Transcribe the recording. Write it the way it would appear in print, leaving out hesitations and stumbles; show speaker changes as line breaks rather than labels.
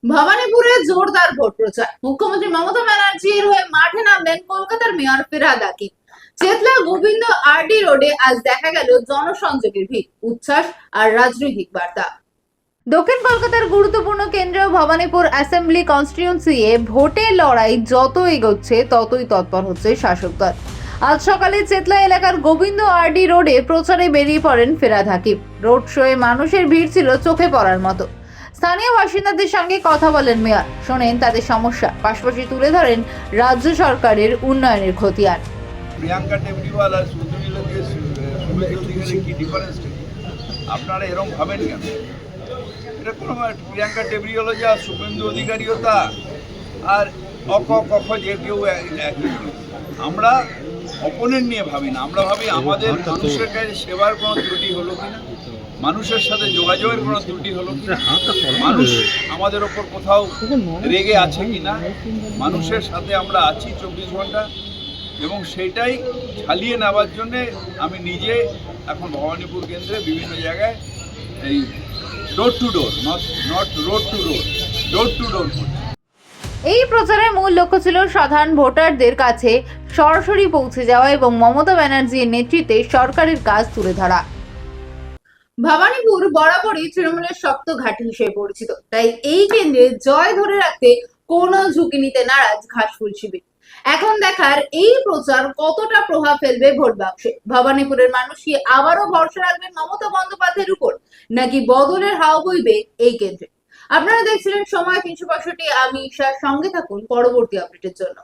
ভবানীপুরে জোরদার ভোট প্রচার। মুখ্যমন্ত্রী মমতা ব্যানার্জির হয়ে মাঠে নামলেন কলকাতার মেয়র ফিরহাদ হাকিম। চেতলা গোবিন্দ আরডি রোডে আজ দেখা গেল জনসংযোগের ভিড়, উচ্ছ্বাস আর রাজনৈতিক বার্তা। দক্ষিণ কলকাতার গুরুত্বপূর্ণ কেন্দ্র ভবানীপুর অ্যাসেম্বলি কনস্টিটিউয়েন্সিতে ভোটের লড়াই যত এগোচ্ছে ততই তৎপর হচ্ছে শাসক দল। আজ সকালে চেতলা এলাকার গোবিন্দ আরডি রোডে প্রচারে বেরিয়ে পড়েন ফিরহাদ হাকিম। রোড শোয়ে মানুষের ভিড় ছিল চোখে পড়ার মতো। স্থানীয় বাসিন্দাদের সঙ্গে কথা বলেন মেয়র, শোনেন তাদের সমস্যা, পাশাপাশি তুলে ধরেন রাজ্য সরকারের উন্নয়নের খতিয়ান।
প্রিয়াঙ্কা টেবরিওয়াল আর কি ডিফারেন্স? আপনারা এরকম ভাবেন কেন? এটা কোনো প্রিয়াঙ্কা টেবরিওয়াল যা, শুভেন্দু অধিকারীও তা, আর কখ যে কেউ একই। আমরা অপোনেন্ট নিয়ে ভাবি না, আমরা ভাবি আমাদের মানুষের কাছে সেবার কোনো ত্রুটি হলো কিনা, মানুষের সাথে যোগাযোগের কোনো ত্রুটি হলো কিনা, মানুষ আমাদের ওপর কোথাও রেগে আছে কিনা, মানুষের সাথে আমরা আছি 24 ঘন্টা, এবং সেইটাই ঝালিয়ে নেওয়ার জন্যে আমি নিজে এখন ভবানীপুর কেন্দ্রে বিভিন্ন জায়গায় এই door to door, not road to road, door to door করছি।
এই প্রচারের মূল লক্ষ্য ছিল সাধারণ ভোটারদের কাছে সরাসরি পৌঁছে যাওয়া এবং মমতা ব্যানার্জির নেতৃত্বে সরকারের কাজ তুলে ধরা। ভবানীপুর বরাবরই তৃণমূলের শক্ত ঘাঁটি হিসেবে পরিচিত, তাই এই কেন্দ্রে জয় ধরে রাখতে কোনো ঝুঁকি নিতে নারাজ ঘাসফুল শিবির। এখন দেখার এই প্রচার কতটা প্রভাব ফেলবে ভোট বাক্সে। ভবানীপুরের মানুষ কি আবারও ভরসা রাখবেন মমতা বন্দ্যোপাধ্যায়ের উপর, নাকি বদলের হাওয়া বইবে এই কেন্দ্রে? আপনারা দেখছিলেন সময় 365। আমি ঈশার সঙ্গে থাকুন পরবর্তী আপডেটের জন্য।